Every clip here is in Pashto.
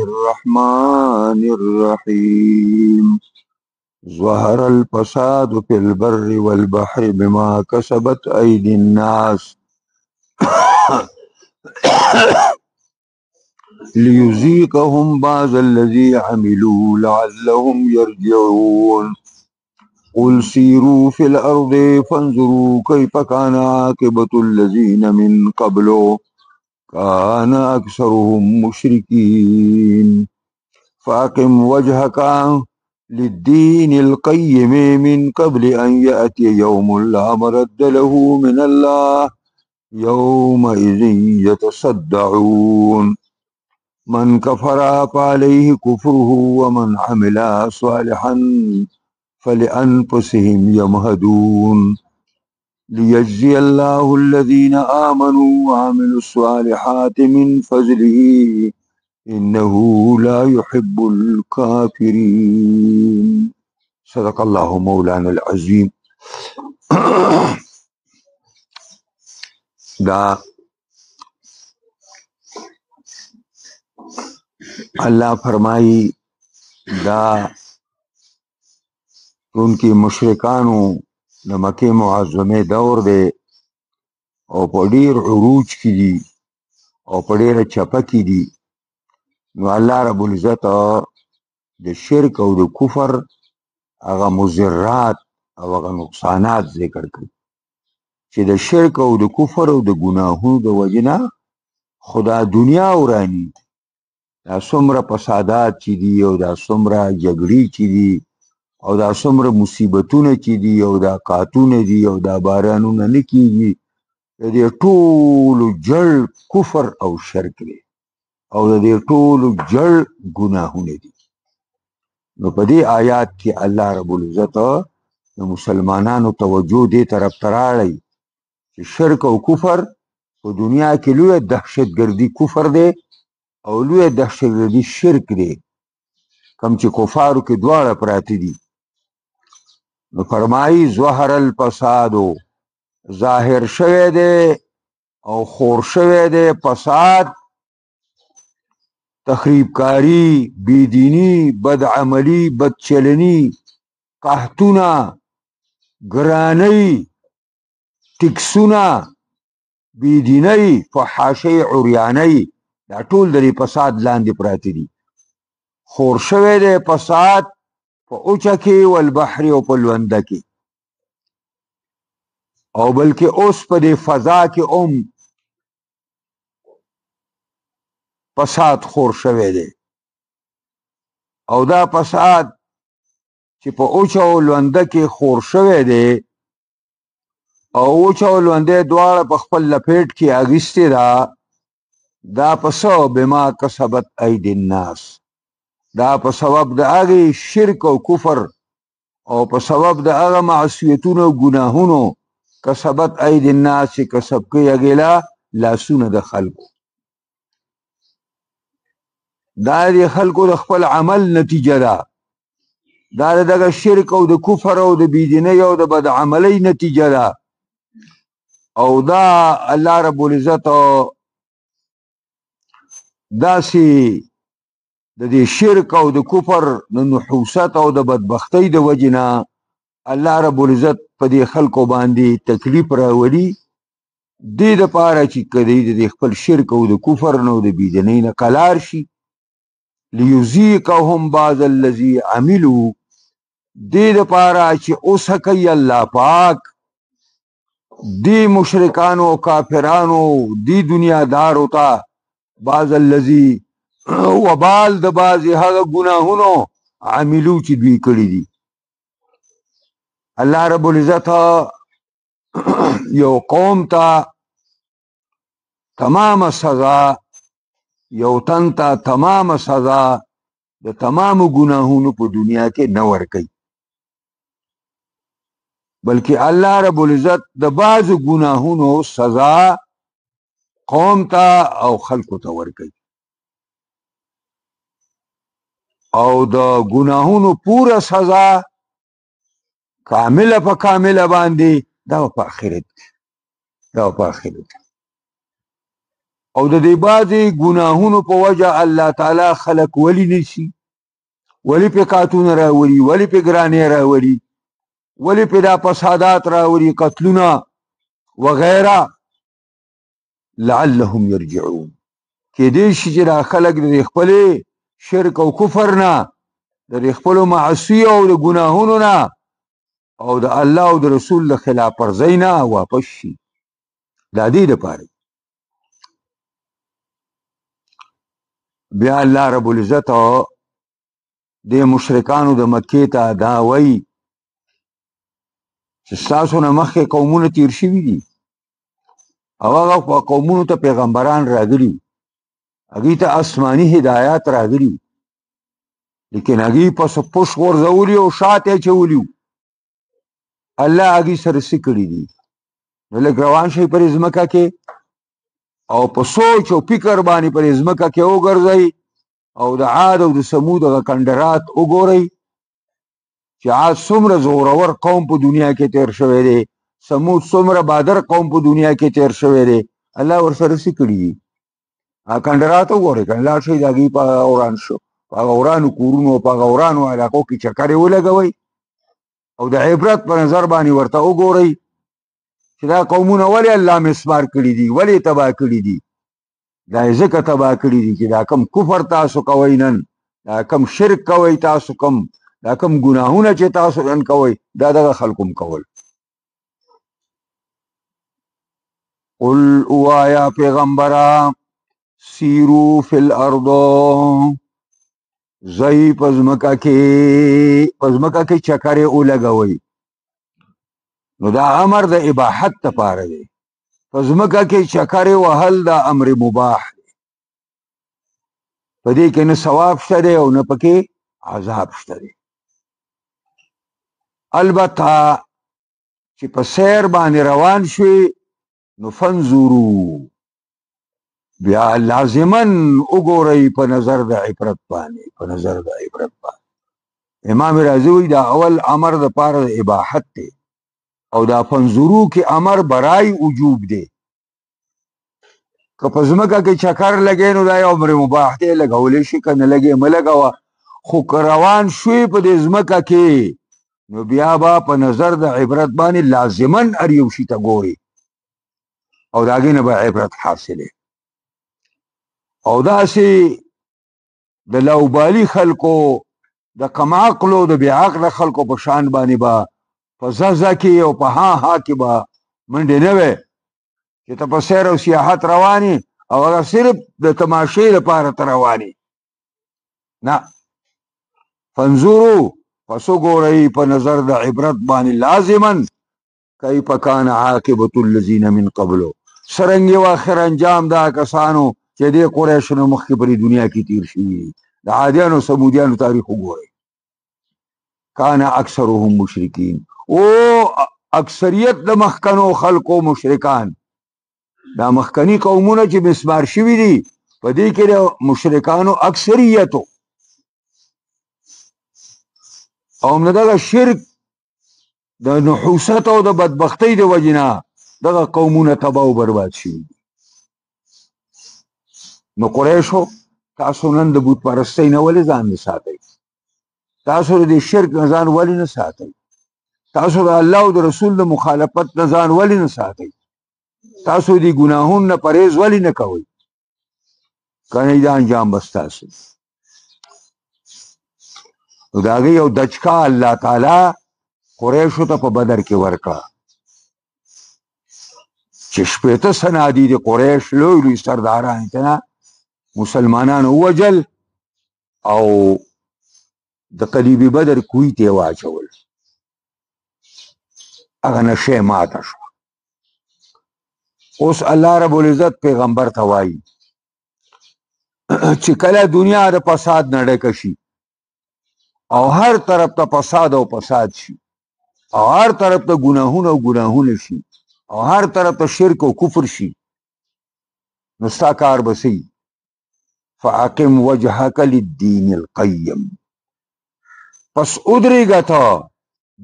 الرحمن الرحيم ظهر الفساد في البر والبحر بما كسبت أيدي الناس ليذيقهم بعض الذي عملوا لعلهم يرجعون قل سيروا في الأرض فانظروا كيف كان عاقبة الذين من قبل كان أكثرهم مشركين فأقم وجهك للدين القيم من قبل أن يأتي يوم لا مرد له من الله يومئذ يتصدعون من كفر فعليه كفره ومن عمل صالحا فلأنفسهم يمهدون ليجزي الله الذين آمنوا وعملوا الصالحات من فضله إنه لا يحب الكافرين صدق الله مولانا العظيم. دا اللہ فرمائی دا انکی مشرکانو د مکې معظمې دور دی او په ډیر عروج کې دي او په ډیره چپه کې دي. نو الله رب العزت د شرک او د کفر هغه مضرات او هغه نقصانات ذکر کړي چې د شرک او د کفر او د ګناهونو د وجې نه خدا دنیا ورانی دا څومره فسادات چې دي او دا څومره جګړې چې دي او دا څومره مصیبتونه چې دي او دا قاتونه دي او دا بارانونه نه کېږي د دې ټولو جړ کفر او شرک دی او د دې ټولو جړ ګناهونه دي. نو په دې آیات کې الله رب العزت د مسلمانانو توجه دې طرف ته راړی چې شرک او کفر په دنیا کې لویه دهشتګردي کفر دی او لویه دهشتګردي شرک دی کم چې کفارو کې دواړه پراته دي. نو فرمایي ظهر الفسادو ظاهر شوی دی او خور شوی دی فساد، تخریبکاری، بیدینی، بدعملی، بدچلنی، قحطونه، ګرانی، ټکسونه، بیدینی، فحاشی، عریانی، دا ټول د فساد لاندې پراته دي. خور شوی دی فساد په اوچه کې والبحر او په لونده کې او بلکې اوس په دې فضا کې فساد خور شوی دی او دا فساد چې په اوچه او لونده کې خور شوی دی او اوچه او لونده دواړه په خپل لپیټ کې اغیستې ده دا په سبب بما کسبت ایدی الناس، دا په سبب د هغې شرک او کفر او په سبب د هغه معصیتونو او ګناهونو کسبت ایدی الناس چې کسب کوي هغې له لاسونه د خلکو. دا د خلکو د خپل عمل نتیجه ده، دا د دغه شرک او د کفر او د بېدینۍ او د بدعملۍ نتیجه ده او دا الله رب العزت داسې د دې شرک او د کفر د نحوست او د بدبختۍ د وجې نه الله رب العزت په دې خلکو باندې تکلیف راولي دې دپاره چې که دی د خپل شرک او د کفر نه او د بېدینۍ نه قلار شي. لیذیقهم بعض الذي عملوا، دې دپاره چې اوسکوي الله پاک دې مشرکانو او کافرانو دې دنیادارو ته بعض الذي وبال د بعضې هغه ګناهونو عملو چې دوی کړي دي. الله رب العزت یو قوم ته تمام سزا، یو تن ته تمام سزا د تمامو ګناهونو په دنیا کې نه ورکوي، بلکې الله رب العزت د بعضو ګناهونو سزا قوم ته او خلکو ته ورکوي او د ګناهونو پوره سزا کامله په کامله باندې دا په آخرت کې، دا په آخرت کې. او د دې بعضې ګناهونو په وجه الله تعالی خلق ولی نشي، ولی په قاتونه راولي، ولی په ګرانې راولي، ولی په دا فسادات راولي، قتلونه وغیره، لعلهم یرجعون. کېدای شي چې دا خلک د خپلې شرک او کفر نه، د خپلو معصیو او د ګناهونو نه او د الله او د رسول د خلاف ورزۍ نه واپس شي. دا دې دپاره بیا الله رب العزت د مشرکانو د مکې ته دا وایي چې ستاسو نه مخکې قومونه تیر شوي دي او هغه قومونو ته پیغمبران راغلي، هغوی ته آسماني هدایات راغلي، لیکن هغوی پس پوش غورځولي او شاته یې اچولي وو. الله هغوی سره څه کړي دي؟ نو لږ روان شئ پر ځمکه کې او په سوچ او فکر باندې پر ځمکه کې وګرځئ او د عاد او د سمود هغه کنډرات وګورئ چې عاد څومره زورور قوم په دنیا کې تیر شوی دی، سمود څومره بادر قوم په دنیا کې تیر شوی دی. الله ورسره څه کړي دي؟ هغه کنډرات وګورئ، کنه لاړ شئ د هغوی په وران شو په هغه ورانو کورونو په هغه ورانو علاقو کې چکر یې ولګوئ او د عبرت په نظر باندې ورته وګورئ چې دا قومونه ولې الله مسمار کړي دي، ولې تباه کړي دي. دا یې ځکه تباه کړي دي چې دا کم کفر تاسو کوئ نن، دا کم شرک کوئ تاسو، دا کم ګناهونه چې تاسو نن کوئ دا دغه خلکو هم کول. قل اوایا پیغمبره سیرو فی الارض، زئی پزمکا کې چکرې ولګوئ. نو دا امر د اباحت لپاره دی. پزمکا کې چکرې وهل دا امر مباح دی، په دې کې نه ثواب شته دی او نه پکې عذاب شته دی. البته چې په سیر باندې روان شوي نو فنظرو، بیا لازمن وګورئ په نظر د عبرت باندې، په نظر د عبرت باندې. امام رازی وایي دا اول امر د پاره د اباحت دی او دا فنظرو کې امر برای وجوب دی. که په ځمکه کې چکر لګې نو دا یو امر مباح دی، لګولی شي، که نه لګې مه لګوه. خو که روان شوې په دې ځمکه کې نو بیا به په نظر د عبرت باندې لازمن هر یو شي ته ګوري او د هغې نه به عبرت حاصلې. او داسې د لاوبالي خلکو، د کم عقلو، د بې عقله خلکو په شان باندې به په زه کې او په ها کې به منډې نه وې چې ته په سیر او سیاحت روانې او هغه صرف د تماشې لپاره ته روانې. نه، فنظرو، پس وګورئ په نظر د عبرت باندې لازمن کیف کان عاقبة الذین من قبلو، څرنګه و آخر انجام دا کسانو چې دې قریشو نه مخکې په دنیا کې تیر شوي دي. د عادیانو سمودیانو تاریخ وګورئ. کان اکثرهم مشرکین، او اکثریت د مخکنو خلکو مشرکان. دا مخکنی قومونه چې مسمار شوي دي په دې کې د مشرکانو اکثریتو او همدغه شرک د نحوست او د بدبختۍ د وجې نه دغه قومونه تباه او برباد شوي دي. نو قریشو، تاسو نن د بت پرستۍ نه ولې ځان نه ساتئ؟ تاسو د شرک نه ځان ولې نه ساتئ؟ تاسو د الله او د رسول د مخالفت نه ځان ولې نه ساتئ؟ تاسو د ګناهونو نه پرهیز ولې نه کوئ؟ کنه دا انجام به ستاسو. نو د هغې یو دچکا الله تعالی قریشو ته په بدر کې ورکړه چې 80 صنادید قریش لوی لوی سرداران ته مسلمانانو ووجل او د قلیب بدر کوی ته واچول. هغه نشه ماته شوه. اوس الله رب العزت پیغمبر ته وایي چې کله دنیا د فساد نه ډکه شي او هر طرف ته فساد او فساد شي او هر طرف ته ګناهونه او ګناهونه شي او هر طرف ته شرک او کفر شي، نو ستا کار به څه وي؟ فاقم وجهک للدین القیم، پس ادریږه ته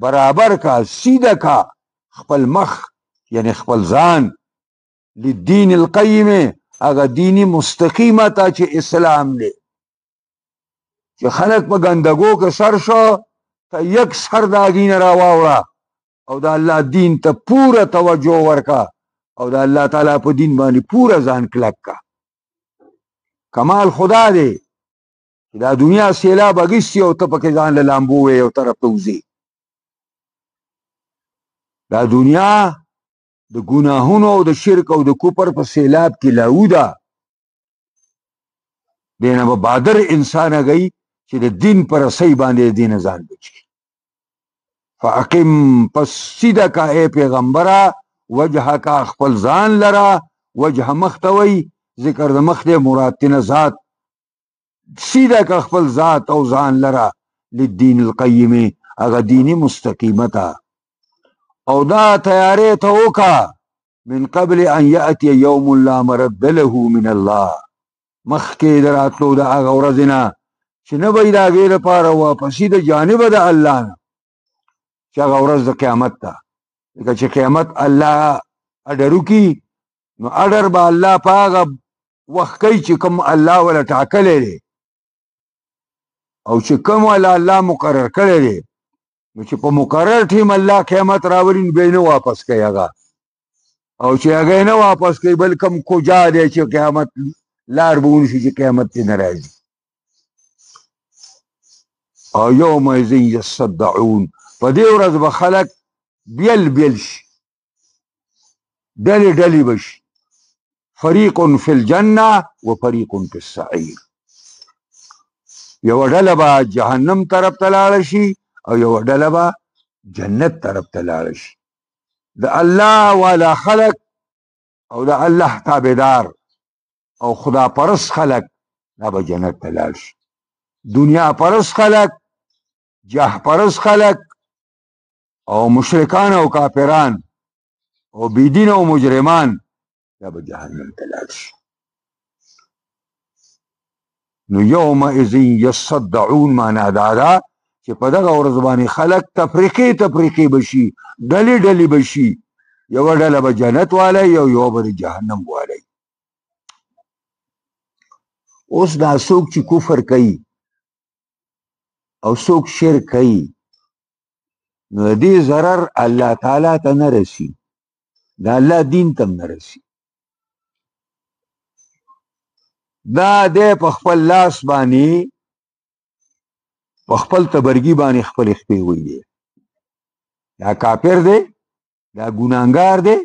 برابر کا، سیده کا خپل مخ، یعنی خپل ځان، للدین القیم، هغه دینی مستقیمه ته چې اسلام دی چې خلک په ګندګو کې سر شو ته یک سر د هغې نه راواوړه او د الله دین ته پوره توجه ورکا او د الله تعالی په دین باندې پوره ځان کلک کا کمال خدا دی چې دا دنیا سیلاب اګیستی او ته پکې ځان له لامبو وې یو طرف ته وځې دا دنیا د ګناهونو او د شرک او د کفر په سیلاب کې لاو ده دې نه به بادر انسان هغی چې د دین پر رسۍ باندې دین ځان بچي فاقم پس سیده کا اے پیغمبره وجهه کا خپل ځان لره وجه مختوي ذکر د مخ دی مراد تینا ذات سیده کا خپل ذات او ځان لره للدین القیم هغه دینی مستقیمتا او دا تیارې ته وکا من قبل ان یأتی یوم لا مرد له من الله مخکې دراتلو د هغه ورځې نه چې نه به د هغې لپاره واپسي د جانبه د الله نه چې هغه ورځ د قیامت ته لکه چې قیامت الله اډر وکړي نو اډر به الله په هغه وخت کوي چې کوم الله وله ټاکلی دی او چې کوم وله الله مقرر کړی دی نو چې په مقرر ټیم الله قیامت راولي نو بیا یې نه واپس کوي هغه او چې هغه یې نه واپس کوي بل کوم کوجا دی چې قیامت لار به ونیسي چې قیامت یې نه راځي او یومئذ یصدعون په دې ورځ به خلک بیل بیل شي ډلې ډلې به شي فریق فی الجنه و فریق فی السعیر یوه ډله به جهنم طرف ته لاړه شي او یوه ډله به جنت طرف ته لاړه شي د الله والا خلق او د الله تابعدار او خدا پرست خلق دا به جنت ته لاړ شي دنیا پرست خلق جاه پرست خلق او مشرکان او کافران او بیدین او مجرمان دا به جهنم ته لاړ شي نو یومئذ یصدعون معنا دا ده چې په دغه ورځ باندې خلک تفریقې بشي ډلې ډلې بشي یوه ډله به جنت والی یوه به د جهنم والی اوس دا څوک چې کفر کوي او څوک شرک کوي نو د دې ضرر الله تعالی ته نه رسي د الله دین ته نه رسي دا دی په خپل لاس باندې په خپل تبرګي باندې خپل خپې وي دا کافر دی دا ګناهګار دی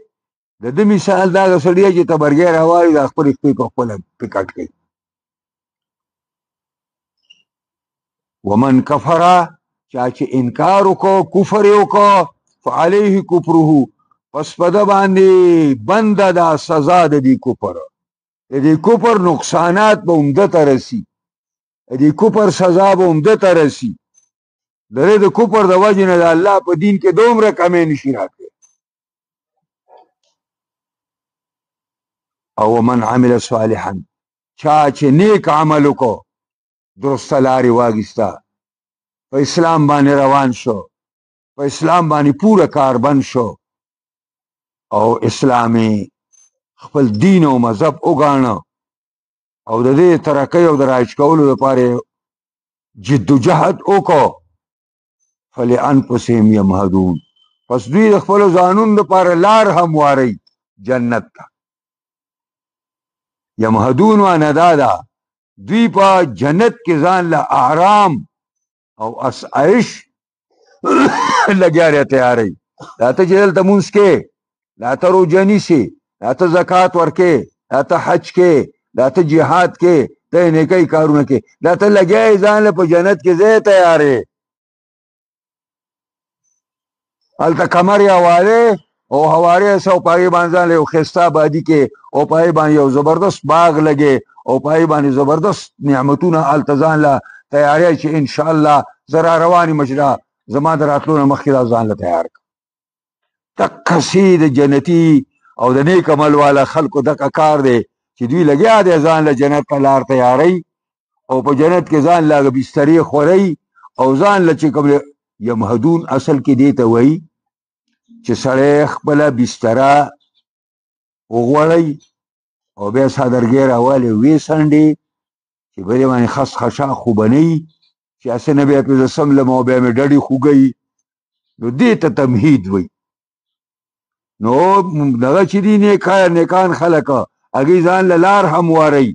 د دې مثال دا سړی چې تبرګي راوړي دا خپل خپې په خپل پکټ کوي ومن کفر چا چې انکار وکړو کفر وکړو فعليه کفره پس په ده باندې بنده دا سزا د دې کفر د دې کفر نقصانات به عمده ته رسي د دې کفر سزا به عمده ته رسي د دې د کفر د وجې نه د الله په دین کې دومره کمې نشي راکړی او من عمل صالحا چا چې نیک عمل وکړو درسته لارې واخیسته په اسلام باندې روان شو په اسلام باندې پوره کاربند شو او اسلامي خپل دین او مذهب وګاڼه او د دې ترقۍ او د رایج کولو لپاره جد و جهد وکړو فلانفسهم یمهدون پس دوی د خپلو ځانونو لپاره لار هموارئ جنت ته یمهدون معنی دا ده دوی په جنت کې ځان له آرام او اسایش لګیا دی تیاری دا ته چې دلته مونځ کې دا ته روژه نیسې دا ته زکات ورکې دا ته حج کې دا ته جهاد کې ته نیکۍ کارونه کې دا ته لګیا یې ځان له په جنت کې ځای تیاری هلته کمر یا والی او هواری سه او په هغې باندې ځان له یو ښایسته آبادي کې او په هغې باندې یو زبردست باغ لګې او په هغې باندې زبردست نعمتونه هلته ځان له تیاری چې انشاءالله زه را روان یم چې دا زما د راتلو نه مخکې دا ځان له تیار کړه دقسې د جنتي او د نیک عمل والا خلکو دغه کار دی چې دوی لګیا دی ځان له جنت ته لار تیاری او په جنت کې ځان له بسترې خورئ او ځان له چې کوم یمهدون اصل کې دې ته وایي چې سړی خپله بستره وغوړئ او بیا څادرګۍ راوالې وې څنډې چې بلې باندې خس خشا خوبنۍ چې هسې نه بیا پې زه سملم او بیا مې ډډې خوږوي نو دې ته تمهید وایي. نو دغه چې دي نیکان خلک هغوی ځان له لار همواروي،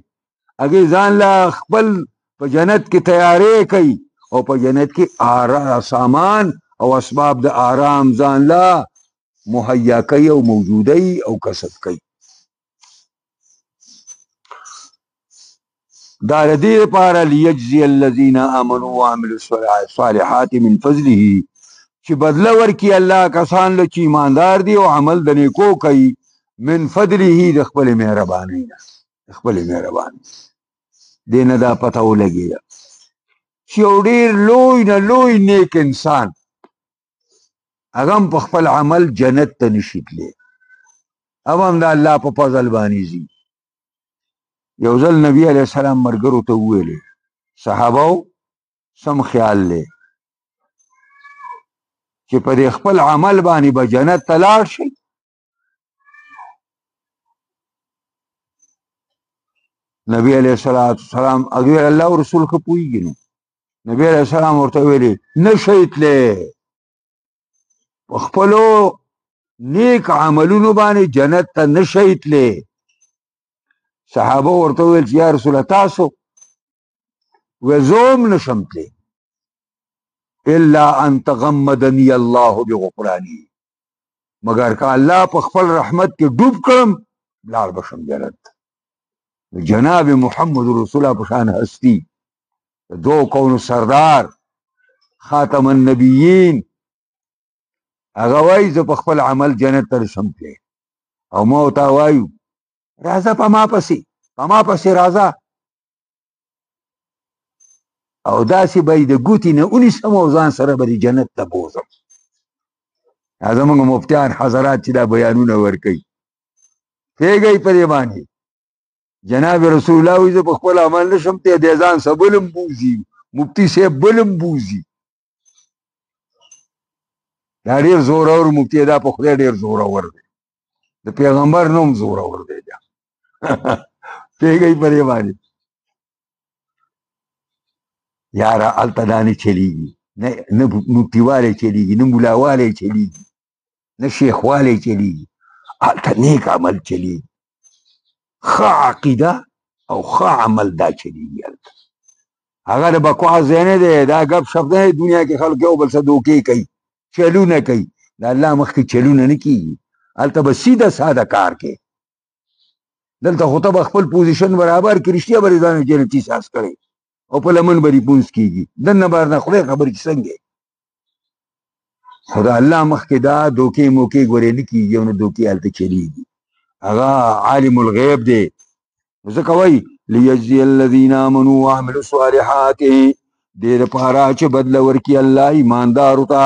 هغوی ځان له خپل په جنت کې تیارې کوي او په جنت کې سامان او اسباب د آرام ځان له مهیا کوي او موجودی او کسب کوي. دا د دې لپاره لیجزي الذین آمنوا وعملوا الصالحات من فضله چې بدله ورکړي الله کسان له چې ایماندار دي او عمل د نیکو کوي من فضله د خپلې مهربانۍ نه، د خپلې مهربانۍ دې نه دا پته ولګېده چې یو ډېر لوی نه لوی نیک انسان هغه هم په خپل عمل جنت ته نشي تللی، هغه هم د الله په فضل باندې ځي. یو ځل نبی علیه السلام ملګرو ته وویلې صحابو سم خیال دی چې په دې خپل عمل باندې به جنت ته لاړ شي. نبی علیه السلام هغه الله او رسول ښه پوهېږي نو نبی علیه السلام ورته ویلې نه شئ تللی، په خپلو نیک عملونو باندې جنت ته نه شئ تللی. صحابه ورته وویل چې یا رسوله تاسو وی زه هم نشم تللی الا ان تغمدنی الله بغفرانه، مگر که الله په خپل رحمت کې ډوب کړم لاړ بشم جنت. جناب محمد رسول الله په شان هستی دو کونو سردار خاتم النبیین هغه وایي زه په خپل عمل جنت ته نشم تللی او ما ورته وایو راځه په ما پسې راځه او داسې به یې د ګوتې نه ونیسم او ځان سره به د جنت ته بوځم. زموږ مفتیان حضرات چې دا بیانونه ورکوي پوهېږئ په دې باندې جناب رسول الله وایي زه په خپل عمل نشم تللی، دی ځان سه بل هم بوځي، مفتي صاحب بل هم بوځي. دا ډېر زورور مفتي دا په خدای ډېر زورور دی، د پیغمبر نوم زورور دی بیا پوهېږئ په دې باندې. یاره هلته دا نه چلېږي، نه مفتیوالی چلېږي، نه ملاوالی چلېږي، نه شیخوالی چلېږي، هلته نیک عمل چلېږي، ښه عقیده او ښه عمل دا چلېږي هلته. هغه د بکواس ځای نه دی، دا ګپ شپ نه دی دنیا کې خلک یو بل څه دوکې کوي چلونه کوي، د الله مخکې چلونه نه کېږي، هلته به سیده ساده کار کوي. دلته خو ته به خپل پوزیشن برابر کړي رښتیا به دې ځان جنتي احساس کړی او په لمن به دې پونځ کېږي، دننه به نه خدای خبرې چې څنګه خو د الله مخکې دا دوکې موکې ګورې نه کېږي او نه دوکې هلته چلېږي. هغه عالم الغیب دی. ځکه وایي لیجزي الذین آمنوا وعملوا الصالحات دې دپاره چې بدله ورکړي الله ایماندارو ته،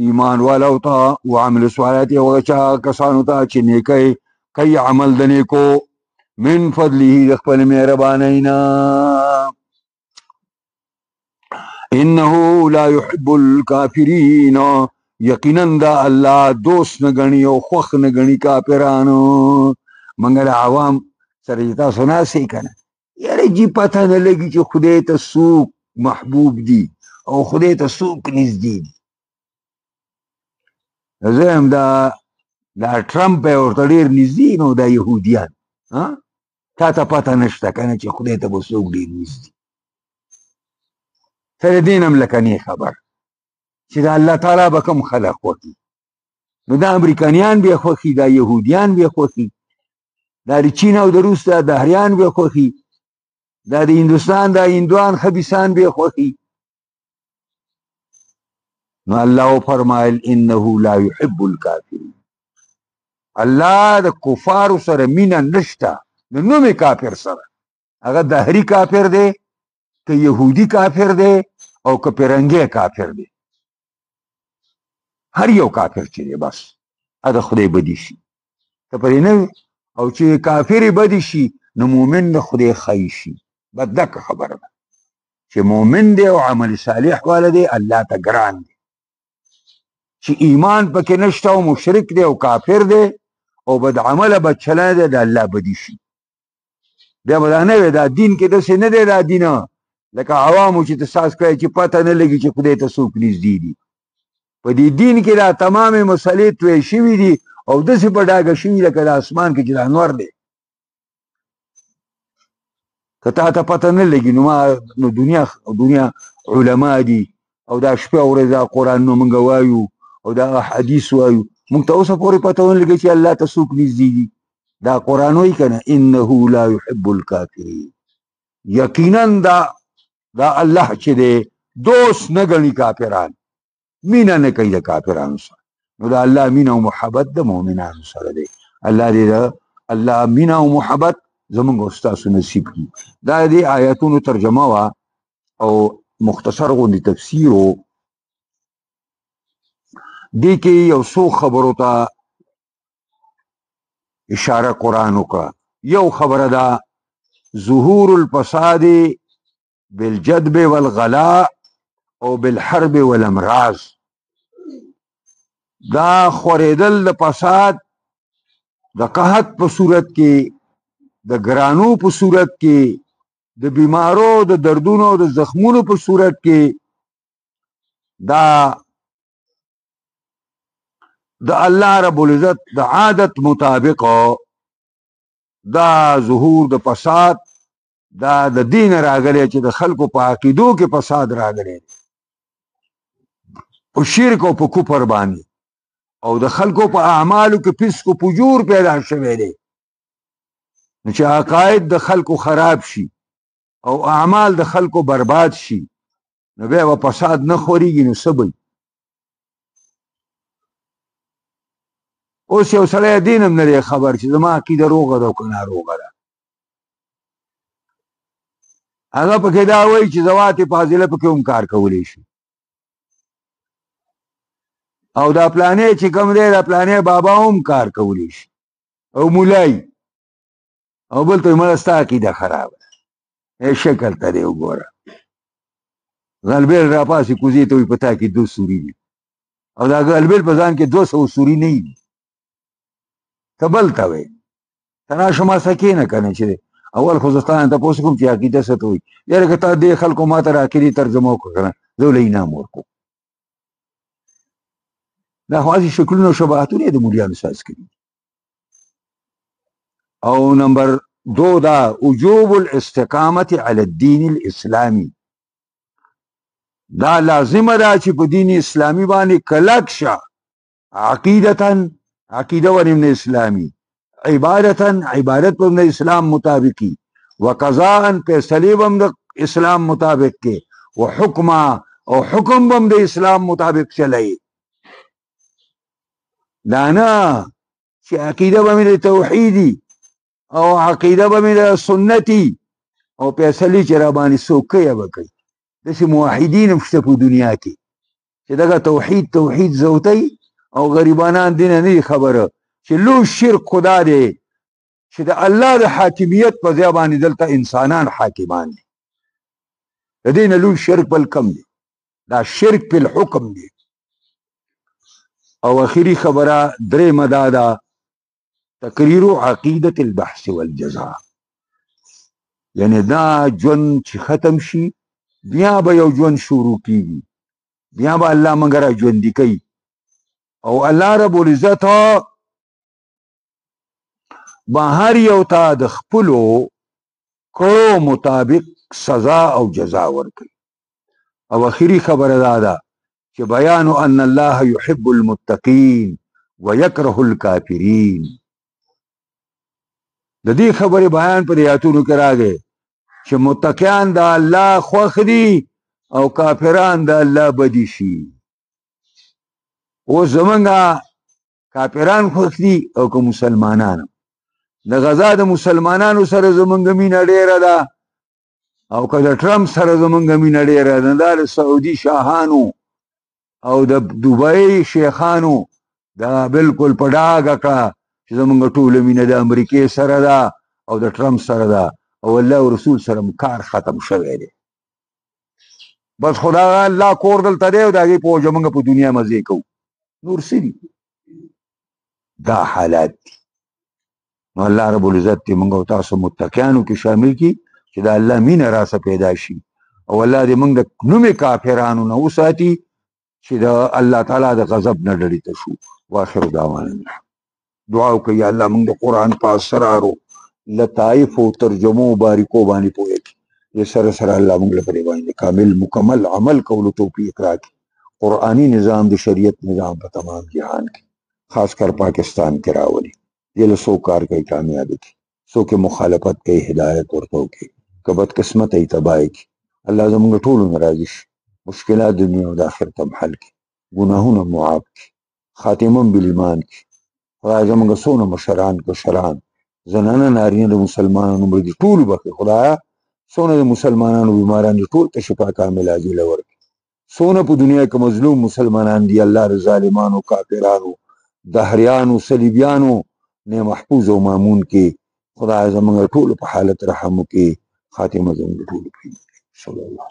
ایمان والو ته، وعملوا الصالحات او هغه چا کسانو ته چې نیکۍ کوي عمل د نیکو من فضله د خپل مهربانۍ نه. انه لا يحب الكافرین یقینا دا الله دوست نه ګڼي او خوښ نه ګڼي کافرانو. منګه د عوام سره چې تاسو ناستئ که نه یاره جي پته نه لګي چې خدای ته څوک محبوب دي او خدای ته څوک نږدې دي. زه هم دا ټرمپ یې ورته ډېر نږدې نو دا یهودیان تا ته پته نشته که نه چې خدای ته به څوک ډېر نږدې. سره دې نه هم لکه نه خبر چې د الله تعالی به کوم خلق خوښي نو دا امریکانیان به یې خوښي، دا یهودیان به یې خوښي، دا د چین او د روس دا دهریان به یې خوښي، دا د هندوستان دا هندوان خبیثان به یې خوښي. نو الله وفرمایل انه لا يحب الکافرین، الله د کفارو سره مینه نشته، د نوم کافر سره، هغه دهري کافر دی که یهودي کافر دی او که پیرنګی کافر دی، هر یو کافر چې دی بس هغه خدای بدي شي ته پرې نه وي، او چې کافر بدي شي نو مؤمن د خدای ښه شي. بدک خبره ده چې مؤمن دی او عمل صالح والا دی الله ته ګران دی، چې ایمان پکې نشته او مشرک دی او کافر دی او بد عمله بد چلنه دی د الله بدي شي. بیا به دا نه وي دا دین کې داسې نه دی دا دین لکه عوامو چې تساس کوي چې پته نه لګي چې خدای ته څوک نږدې دي په دې دین کې دا تمامې مسلې توی شوي دي او داسې په ډاګه شوي لکه د اسمان کې چې دا انور دی که تا ته پته نه لګي نو دنیا علما دي او دا شپه او ورځ دا قرآنونه موږ وایو او دا حدیث وایو موږ ته اوسه پورې پته ونه لګي چې الله ته څوک نږدې دي دا قرآن وایي که نه انه لا يحب الکافرین یقینا دا الله چې دی دوست نه ګڼي کافران مینه نه کوي د کافرانو سره نو دا الله مینه او محبت د مؤمنانو سره دی الله دې الله مینه او محبت زمونږ او ستاسو نصیب کړي دا دې آیاتونو ترجمه وه او مختصر غوندې تفسیر و دې کې یو څو خبرو ته اشاره قرآن وکړه یو خبره ده ظهور الفساد بالجدب والغلاء او بالحرب والامراض دا خوریدل د فساد د قحط په صورت کې د ګرانو په صورت کې د بیمارو د دردونو د زخمونو په صورت کې دا د الله رب العزت د عادت مطابق دا ظهور د فساد دا د دین راغلی چې د خلکو په عقیدو کې فساد راغلی په شرک او په کفر باندې او د خلکو په اعمالو کې فسق و فجور پیدا شوی دی نو چې عقاید د خلکو خراب شي او اعمال د خلکو برباد شي نو بیا به فساد نه خورېږي نو څه به اوس یو سړی دین هم نه دی خبر چې زما عقیده روغه ده او که ناروغه ده هغه پکې دا وایي چې ذوات فاضله پکې هم کار کولی شي او دا پلانې چې کوم دی دا پلانې بابا هم کار کولی شي او مولای او بل ته مړه ستا عقیده خرابه ده شکل ته دی وګوره غلبیل راپاسې کوزې ته وایي په تا کې 2 سوري دي او دا غلبیل په ځان کې 200 سوري نه دي ته بل ته وایي ته راشه ما سره کښېنه که نه چې اول خو زه ستا نه تپوس کوم چې عقیده څه ته وایي یاره که تا دې خلکو ما ته عقیدې ترجمه وکړه که نه زه له انعام ورکوم دا خو هسې شکلونه او شباهتونه یې د مولیانو ساز کړي او نمبر 2 دا وجوب الاستقامت علی الدین الاسلامی دا لازمه ده چې په دین اسلامي باندې کلک شه عقیدتا عقیده ورنه اسلامي عبادتا عبادت پر د اسلام مطابقی وقضاء فیصله بم د اسلام مطابق کې وحکم او حکم بم د اسلام مطابق چلای دا نه چې عقیده بم د توحیدی او عقیده بم د سنتی او فیصله چې را باندې سوکیا وکړي داسې موحدین هم شته په دنیا کې چې دغه توحید زوتی او غریبانان دین نه خبره چې لو شرک خدا دی چې د الله د حاکمیت په ځای باندې دلته انسانان حاکمان دي د دې نه لو شرک بل کم دی دا شرک په الحکم دی او اخیری خبره درېمه دا ده تقریر عقیدة البحث والجزاء یعنی دا ژوند چې ختم شي بیا به یو ژوند شروع کیږي بیا به الله موږ را ژوندي کوي او الله رب العزت به هر یو ته د خپلو کړو مطابق سزا او جزا ورکوي او اخیری خبره دا ده چې بیان ان الله يحب المتقین ويكره الكافرین د دې خبرې بیان په آیاتونو کې راغی چې متقیان د الله خوښ دي او کافران د الله بدي شي او زمونږ کافران خوښ دي او که مسلمانان د غزا د مسلمانانو سره زمونږ مینه ډیره ده او که د ټرمپ سره زمونږ مینه ډیره ده دا د سعودي شاهانو او د دوبۍ شیخانو دا بالکل په ډاګه کړه چې زمونږ ټوله مینه د امریکې سره ده او د ټرمپ سره ده او الله او رسول سره کار ختم شوی دی بس خدا الله کور دلته دی او د هغې په وجه موږ په دنیا مزې کوو نور څه دي دا حالات دي نو الله رب العزت دې موږ او تاسو متقیانو کې شامل کی چې دا الله مینه راسه پیدا شي او الله دې موږ د نومې کافرانو نه وساتي چې د الله تعالی د غضب نه ډډې ته شو. واخر دعوانا دعا وکړئ یا الله موږ د قرآن په اسرارو لطایف او ترجمو باریکو باندې پوهې کړي. دې سره سره الله موږ له پرې باندې کامل مکمل عمل کولو توفیق راکړي. قرآني نظام د شریعت نظام په تمام جهان کې خاص کر پاکستان کې راولي. دې له څوک کار کوي کامیابي کې، څوک مخالفت کوي هدایت ورته وکړي، که بدقسمته یې تباه کړي. الله زموږ ټولو نه راضي شي، مشکلات دنیا او د آخرت هم حل کړي، ګناهونه معاف کړي، خاتمه بالایمان کړي. خدای زموږ څونه مشران کشران زنانه نارینه د مسلمانانو مړه دي ټول بخښي. خدایه څونه د مسلمانانو بیماران دي ټول ته شفا کامله عاجله ورکړي. څونه په دنیا کې مظلوم مسلمانان دي الله د ظالمانو کافرانو دهریانو صلیبیانو نه محفوظ او مامون کې. خدای زموږ ټول په حالت رحم وکړي. خاتمه زموږ ټول په صلی الله